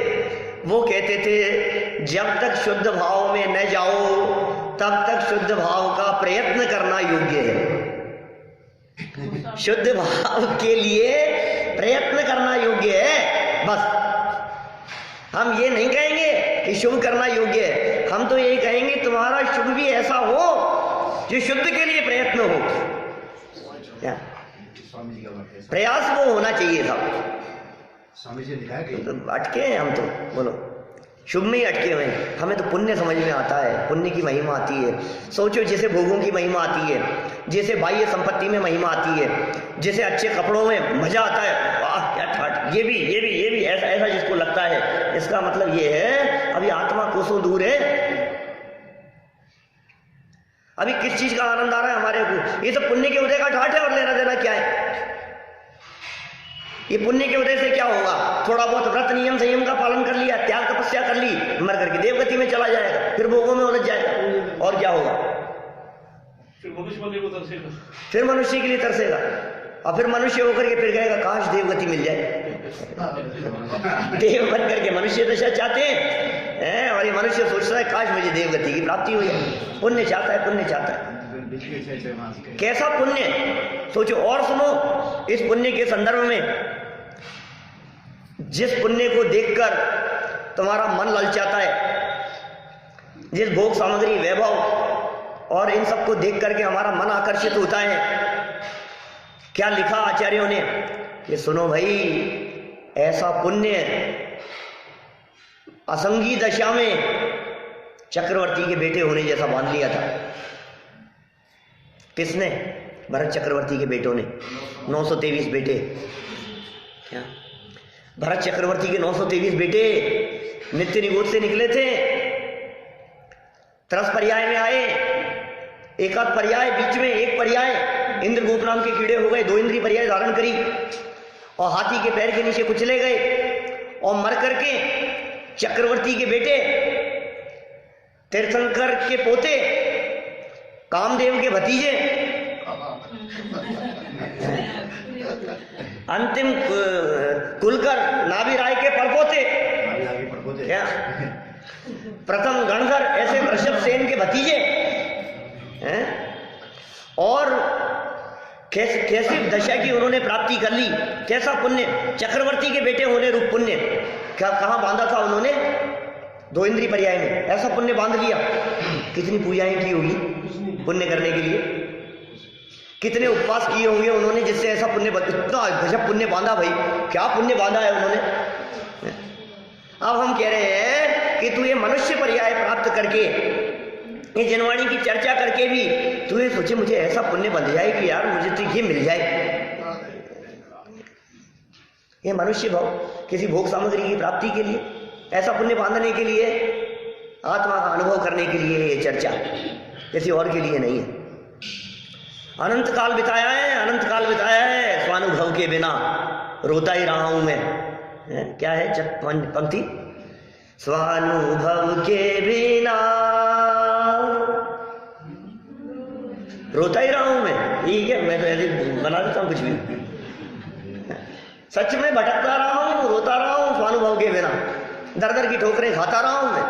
[SPEAKER 1] वो कहते थे जब तक शुद्ध भाव में न जाओ तब तक शुद्ध भाव का प्रयत्न करना योग्य है, शुद्ध भाव के लिए प्रयत्न करना योग्य है। बस हम ये नहीं कहेंगे कि शुभ करना योग्य है, हम तो यही कहेंगे तुम्हारा शुभ भी ऐसा हो जो शुद्ध के लिए प्रयत्न हो, क्या प्रयास वो होना चाहिए था।
[SPEAKER 2] स्वामी जी लिखा है
[SPEAKER 1] तो अटके हैं हम तो, बोलो शुभ में ही अटके हुए हैं। हमें तो पुण्य समझ में आता है, पुण्य की महिमा आती है। सोचो जैसे भोगों की महिमा आती है, जैसे बाह्य संपत्ति में महिमा आती है, जैसे अच्छे कपड़ों में मजा आता है, वाह क्या ठाट, ये भी ऐसा ऐसा जिसको लगता है, इसका मतलब ये है अभी आत्मा कोसों दूर है, अभी किस चीज का आनंद आ रहा है हमारे को, ये सब पुण्य के उदय का ठाट है, और लेना देना क्या है। ये पुण्य के उदय से क्या होगा, थोड़ा बहुत व्रत नियम संयम का पालन कर लिया, त्याग तपस्या कर ली, मर करके देवगति में चला जाएगा, फिर भोगों में उलझ जाएगा, और क्या होगा,
[SPEAKER 3] फिर मनुष्य बनने को तरसेगा,
[SPEAKER 1] फिर मनुष्य के लिए तरसेगा, और फिर मनुष्य होकर के फिर कहेगा काश देवगति मिल जाए। देव बन करके मनुष्य दशा चाहते हैं, और ये मनुष्य सोचता है काश मुझे देवगति की प्राप्ति हो जाए, पुण्य चाहता है, पुण्य चाहता है। कैसा पुण्य सोचो, और सुनो इस पुण्य के संदर्भ में, जिस पुण्य को देखकर तुम्हारा मन ललचाता है, जिस भोग सामग्री वैभव और इन सब को देख करके हमारा मन आकर्षित होता है, क्या लिखा आचार्यों ने, ये सुनो भाई, ऐसा पुण्य असंगी दशा में चक्रवर्ती के बेटे होने जैसा बांध लिया था। किसने, भरत चक्रवर्ती के बेटों ने, 923 बेटे, क्या भरत चक्रवर्ती के 923 बेटे नित्य निगोद से निकले थे, 13 पर्याय में आए, एक आध पर्याय बीच में, एक पर्याय इंद्रगोप नाम के कीड़े हो गए, 2 इंद्री पर्याय धारण करी और हाथी के पैर के नीचे कुचले गए, और मर करके चक्रवर्ती के बेटे, तीर्थंकर के पोते, कामदेव के भतीजे, अंतिम कुलकर नाभि राय के परपोते, क्या प्रथम गणधर ऐसे वृषभ सेन के भतीजे हैं, और कैसी दशा की उन्होंने प्राप्ति कर ली, कैसा पुण्य, चक्रवर्ती के बेटे होने रूप पुण्य कहाँ बांधा था उन्होंने, 2 इंद्रिय पर्याय में ऐसा पुण्य बांध लिया। कितनी पूजाएं की होगी पुण्य करने के लिए, कितने उपवास किए होंगे उन्होंने जिससे ऐसा पुण्य, इतना गजब पुण्य बांधा भाई, क्या पुण्य बांधा है उन्होंने। अब हम कह रहे हैं कि तू ये मनुष्य पर्याय प्राप्त करके, ये जनवाणी की चर्चा करके भी तू ये सोचे मुझे ऐसा पुण्य बन जाए कि यार मुझे तो ये मिल जाए। ये मनुष्य भाव किसी भोग सामग्री की प्राप्ति के लिए, ऐसा पुण्य बांधने के लिए, आत्मा का अनुभव करने के लिए ये चर्चा, किसी और के लिए नहीं है। अनंत काल बिताया है, अनंत काल बिताया है स्वानुभव के बिना, रोता ही रहा हूं मैं। क्या है पंक्ति, स्वानुभव के बिना रोता ही रहा हूं मैं। ठीक है, मैं तो ऐसे बना देता हूं कुछ भी। सच में भटकता रहा हूं, रोता रहा हूं स्वानुभव के बिना, दर दर की ठोकरें खाता रहा हूं मैं।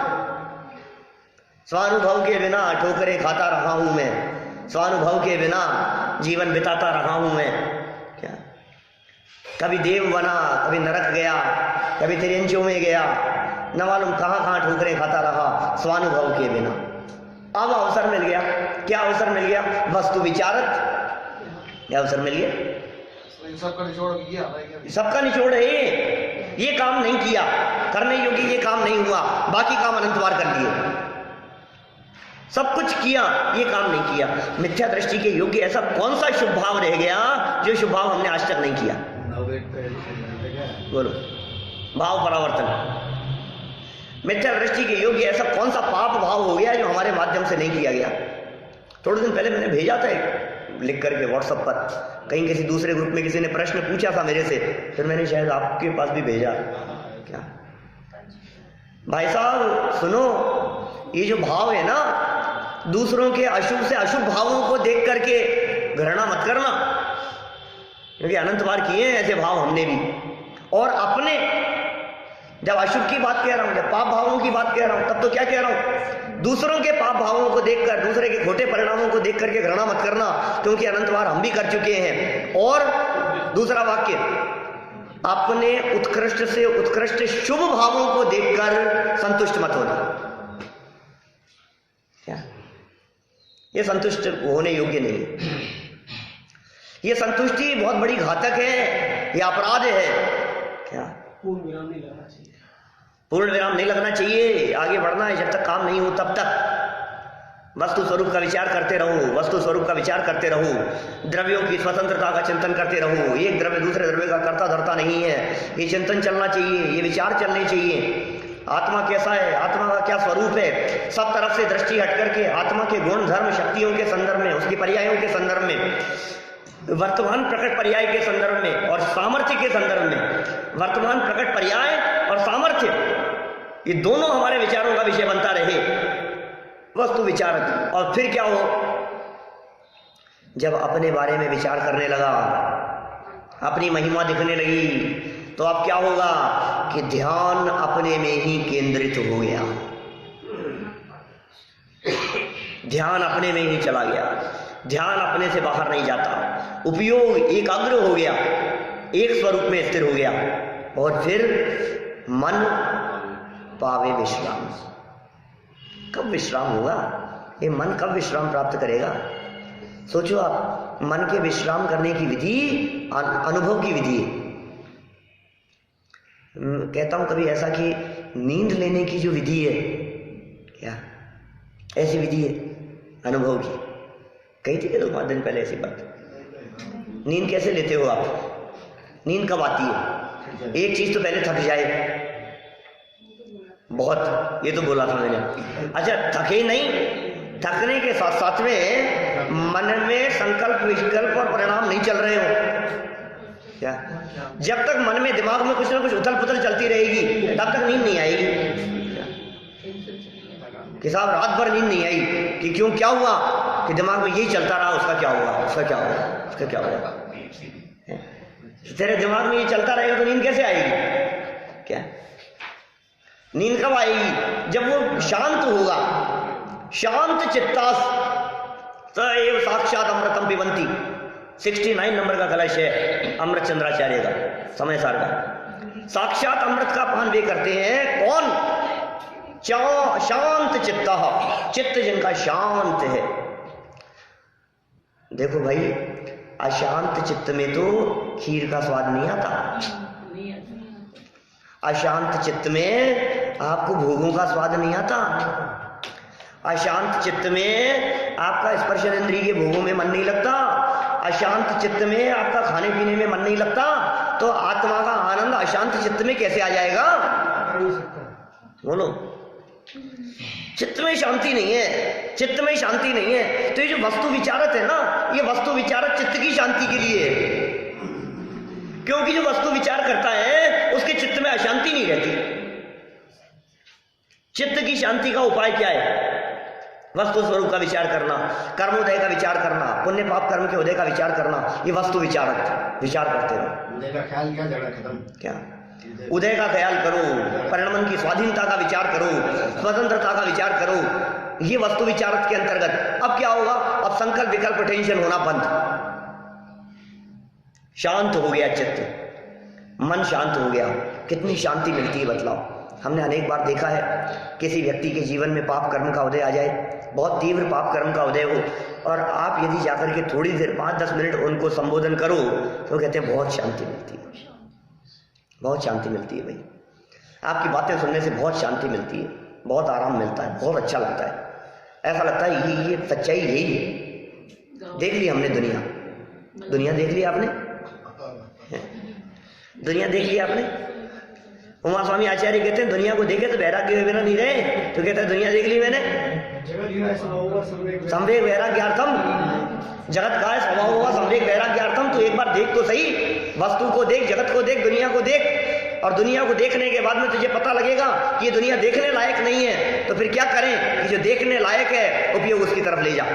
[SPEAKER 1] स्वानुभव के बिना ठोकरें खाता रहा हूं मैं, स्वानुभव के बिना जीवन बिताता रहा हूं मैं। क्या कभी देव बना, कभी नरक गया, कभी तिरंजों में गया, न मालूम कहां कहां ठोकरें खाता रहा स्वानुभव के बिना। अब अवसर मिल गया, क्या अवसर मिल गया, वस्तु विचारक अवसर मिल गया।
[SPEAKER 2] सबका निचोड़ किया,
[SPEAKER 1] सबका निचोड़ है ये काम नहीं किया, करने योग्य ये काम नहीं हुआ, बाकी काम अनंत बार कर लिए। सब कुछ किया, ये काम नहीं किया। मिथ्या दृष्टि के योग्य ऐसा कौन सा शुभ भाव रह गया जो शुभ भाव हमने आज तक नहीं किया। बोलो, भाव परावर्तन। मिथ्या दृष्टि के योग्य ऐसा कौन सा पाप भाव हो गया जो हमारे माध्यम से नहीं किया गया। थोड़े दिन पहले मैंने भेजा था लिख करके व्हाट्सएप पर, कहीं किसी दूसरे ग्रुप में किसी ने प्रश्न पूछा था मेरे से, फिर मैंने शायद आपके पास भी भेजा। क्या भाई साहब सुनो, ये जो भाव है ना, दूसरों के अशुभ से अशुभ भावों को देख करके घृणा मत करना, क्योंकि अनंत बार किए हैं ऐसे भाव हमने भी। और अपने, जब अशुभ की बात कह रहा हूं, जब पाप भावों की बात कह रहा हूं, तब तो क्या कह रहा हूं, दूसरों के पाप भावों को देखकर, दूसरे के खोटे परिणामों को देख करके घृणा मत करना, क्योंकि अनंत बार हम भी कर चुके हैं। और दूसरा वाक्य, अपने उत्कृष्ट से उत्कृष्ट शुभ भावों को देखकर संतुष्ट मत होना। क्या ये संतुष्ट होने योग्य नहीं है। ये संतुष्टि बहुत बड़ी घातक है, ये अपराध है। क्या
[SPEAKER 4] पूर्ण विराम नहीं लगना चाहिए,
[SPEAKER 1] पूर्ण विराम नहीं लगना चाहिए। आगे बढ़ना है, जब तक काम नहीं हो तब तक वस्तु स्वरूप का विचार करते रहो, वस्तु स्वरूप का विचार करते रहो, द्रव्यों की स्वतंत्रता का चिंतन करते रहो। एक द्रव्य दूसरे द्रव्य का कर्ता धर्ता नहीं है, ये चिंतन चलना चाहिए, ये विचार चलने चाहिए। आत्मा कैसा है, आत्मा का क्या स्वरूप है, सब तरफ से दृष्टि हट करके आत्मा के गुण धर्म शक्तियों के संदर्भ में, उसकी पर्यायों के संदर्भ में, वर्तमान प्रकट पर्याय के संदर्भ में और सामर्थ्य के संदर्भ में। वर्तमान प्रकट पर्याय और सामर्थ्य, ये दोनों हमारे विचारों का विषय बनता रहे, वस्तु विचारक। और फिर क्या हो, जब अपने बारे में विचार करने लगा, अपनी महिमा दिखने लगी, तो अब क्या होगा कि ध्यान अपने में ही केंद्रित हो गया, ध्यान अपने में ही चला गया, ध्यान अपने से बाहर नहीं जाता, उपयोग एकाग्र हो गया, एक स्वरूप में स्थिर हो गया। और फिर मन पावे विश्राम। कब विश्राम होगा, ये मन कब विश्राम प्राप्त करेगा। सोचो आप, मन के विश्राम करने की विधि अनुभव की विधि है। कहता हूं कभी ऐसा कि नींद लेने की जो विधि है, क्या ऐसी विधि है अनुभव की। कही थी 2-5 दिन पहले ऐसी बात। नींद कैसे लेते हो आप, नींद कब आती है, एक चीज तो पहले थक जाए बहुत, ये तो बोला था मैंने। अच्छा थके नहीं, थकने के साथ साथ में मन में संकल्प विकल्प और परिणाम नहीं चल रहे हो। क्या जब तक मन में दिमाग में कुछ ना कुछ उथल पुथल चलती रहेगी तब तक नींद नहीं आएगी। कि साहब रात भर नींद नहीं आई, कि क्यों, क्या हुआ, कि दिमाग में यही चलता रहा, उसका क्या होगा, उसका क्या होगा, उसका क्या होगा। तेरे दिमाग में ये चलता रहेगा तो नींद कैसे आएगी। क्या नींद कब आएगी? जब वो शांत होगा। शांत चित्तास तएव साक्षात अमृतम पिबंती। 69 नंबर का कलश है अमृत चंद्राचार्य का, समय सार का। साक्षात अमृत का पान वे करते हैं कौन? शांत चित्ता, चित्त जिनका शांत है। देखो भाई, अशांत चित्त में तो खीर का स्वाद नहीं आता। अशांत चित्त में आपको भोगों का स्वाद नहीं आता। अशांत चित्त में आपका स्पर्शन इंद्रिय के भोगों में मन नहीं लगता। अशांत चित्त में आपका खाने पीने में मन नहीं लगता। तो आत्मा का आनंद अशांत चित्त में कैसे आ जाएगा? बोलो, चित्त में शांति नहीं है, चित्त में शांति नहीं है। तो ये जो वस्तु विचारत है ना, ये वस्तु विचारत चित्त की शांति के लिए है। क्योंकि जो वस्तु विचार करता है उसके चित्त में अशांति नहीं रहती। चित्त की शांति का उपाय क्या है? वस्तु स्वरूप का विचार करना, कर्मोदय का विचार करना, पुण्य पाप कर्म के उदय का विचार करना, ये वस्तु विचारक विचार करते रहो।
[SPEAKER 2] उदय का ख्याल क्या, जड़ा खत्म
[SPEAKER 1] क्या? उदय का ख्याल करो, परिणमन की स्वाधीनता का विचार करो, स्वतंत्रता का विचार करो, ये वस्तु विचारक के अंतर्गत। अब क्या होगा? अब संकल्प विकल्प टेंशन होना बंद, शांत हो गया चित्त, मन शांत हो गया। कितनी शांति मिलती है बतलाओ। हमने अनेक बार देखा है, किसी व्यक्ति के जीवन में पाप कर्म का उदय आ जाए, बहुत तीव्र पाप कर्म का उदय हो, और आप यदि जाकर के थोड़ी देर 5-10 मिनट उनको संबोधन करो तो कहते हैं बहुत शांति मिलती है, बहुत शांति मिलती है भाई। आपकी बातें सुनने से बहुत शांति मिलती है, बहुत आराम मिलता है, बहुत अच्छा लगता है। ऐसा लगता है ये सच्चाई यही है। देख ली हमने दुनिया, दुनिया देख ली आपने, दुनिया देख ली आपने। उमा स्वामी आचार्य कहते हैं दुनिया को देखे तो वैराग्य हुए बिना नहीं रहे। तो कहते हैं दुनिया देख ली मैंने, संवेग वैराग्यार्थम, जगत का है स्वभाव हुआ संवेग वैराग्यार्थम। तो एक बार देख तो सही, वस्तु को देख, जगत को देख, दुनिया को देख। और दुनिया को देखने के बाद में तुझे पता लगेगा कि ये दुनिया देखने लायक नहीं है। तो फिर क्या करें कि जो देखने लायक है उपयोग उसकी तरफ ले जा,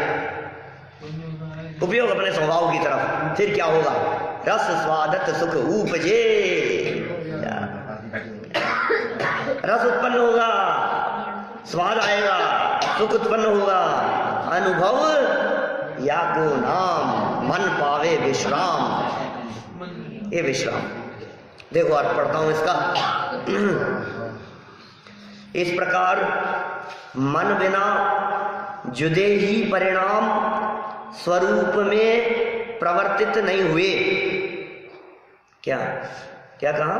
[SPEAKER 1] उपयोग अपने स्वभाव की तरफ। फिर क्या होगा? रस स्वादत सुख उपजे, रस उत्पन्न होगा, स्वाद आएगा, सुख उत्पन्न होगा, अनुभव या को नाम, मन पावे विश्राम। ये विश्राम देखो, आज पढ़ता हूं इसका। इस प्रकार मन बिना जुदे ही परिणाम स्वरूप में प्रवर्तित नहीं हुए। क्या क्या कहा?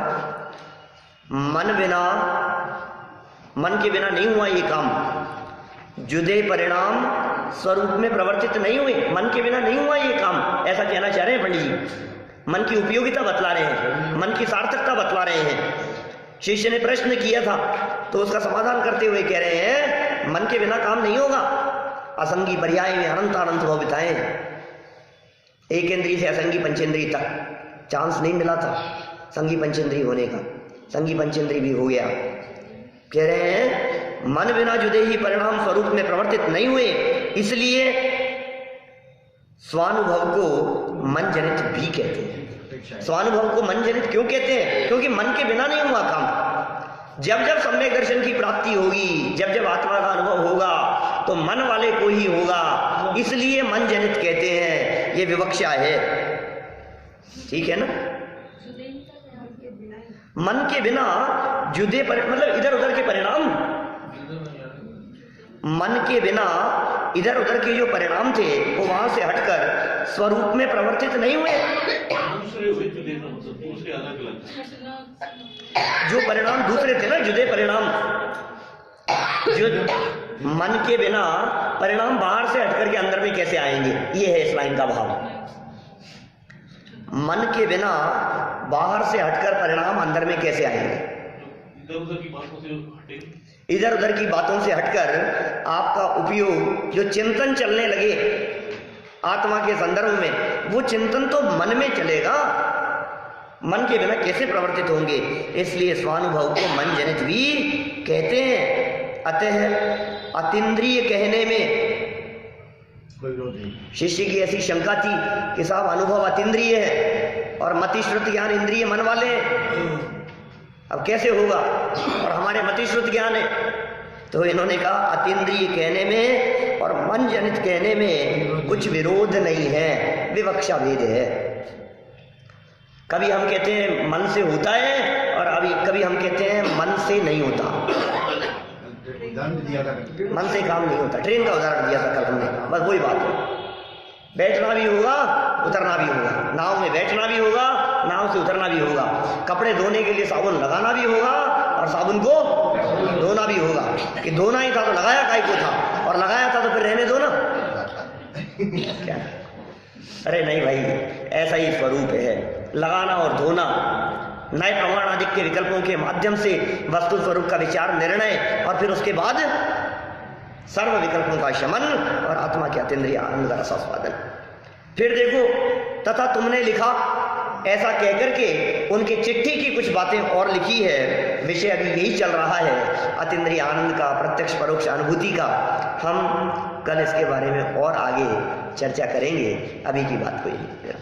[SPEAKER 1] मन बिना, मन के बिना नहीं हुआ ये काम। जुदे परिणाम स्वरूप में प्रवर्तित नहीं हुए, मन के बिना नहीं हुआ ये काम। ऐसा कहना चाह रहे हैं पंडित जी। मन की उपयोगिता बतला रहे हैं, मन की सार्थकता बतला रहे हैं। शिष्य ने प्रश्न किया था तो उसका समाधान करते हुए कह रहे हैं मन के बिना काम नहीं होगा। असंगी पर्याय में अनंत अनंत भाव बिताए। एक इंद्रिय से असंगी पंचेंद्रिय तक चांस नहीं मिला था संगी पंचेंद्रिय होने का, संगी पंचेंद्रिय भी हो गया। कह रहे हैं मन बिना जुदे ही परिणाम स्वरूप में प्रवर्तित नहीं हुए, इसलिए स्वानुभव को मन जनित भी कहते हैं। स्वानुभव को मन जनित क्यों कहते हैं? क्योंकि मन के बिना नहीं हुआ काम। जब जब सम्यक दर्शन की प्राप्ति होगी, जब जब आत्मा का अनुभव होगा तो मन वाले को ही होगा, इसलिए मन जनित कहते हैं। ये विवक्षा है, ठीक है ना? मन के बिना जुदे मतलब इधर उधर के परिणाम, मन के बिना इधर उधर के जो परिणाम थे वो वहां से हटकर स्वरूप में प्रवर्तित नहीं हुए। जो परिणाम दूसरे थे ना, जुदे परिणाम, जो मन के बिना परिणाम बाहर से हटकर के अंदर में कैसे आएंगे, ये है इस लाइन का भाव। मन के बिना बाहर से हटकर परिणाम अंदर में कैसे आएंगे? इधर उधर की बातों से हटकर आपका उपयोग, जो चिंतन चलने लगे आत्मा के संदर्भ में, वो चिंतन तो मन में चलेगा, मन के बिना कैसे प्रवर्तित होंगे? इसलिए स्वानुभव को मन जनित भी कहते हैं। अतः अतीन्द्रिय कहने में शिष्य की ऐसी शंका थी कि साहब अनुभव अतीन्द्रिय है और मति श्रुति ज्ञान इंद्रिय मन वाले। अब कैसे होगा? और हमारे मतिश्रुत ज्ञान है, तो इन्होंने कहा अतीन्द्रिय कहने में और मन जनित कहने में कुछ विरोध नहीं है, विवक्षा भेद है। कभी हम कहते हैं मन से होता है और कभी हम कहते हैं मन से नहीं होता।
[SPEAKER 2] उदाहरण दिया था,
[SPEAKER 1] मन से काम नहीं होता। ट्रेन का उदाहरण दिया था कल हमने, बस वही बात है। बैठना भी होगा, उतरना भी होगा। नाव में बैठना भी होगा, नाव से उतरना भी होगा। कपड़े धोने के लिए साबुन लगाना भी होगा और साबुन को धोना भी होगा। कि धोना ही था तो लगाया काहे को था, और लगाया था तो फिर रहने दो ना। क्या? अरे नहीं भाई, ऐसा ही स्वरूप है। लगाना और धोना नए प्रमाण आदि के विकल्पों के माध्यम से वस्तु स्वरूप का विचार, निर्णय, और फिर उसके बाद सर्व विकल्पों का शमन और आत्मा के अतीन्द्रिय आनंद का रसास्वादन। फिर देखो, तथा तुमने लिखा, ऐसा कहकर के उनकी चिट्ठी की कुछ बातें और लिखी है। विषय अभी यही चल रहा है, अतीन्द्रिय आनंद का, प्रत्यक्ष परोक्ष अनुभूति का। हम कल इसके बारे में और आगे चर्चा करेंगे। अभी की बात को यही।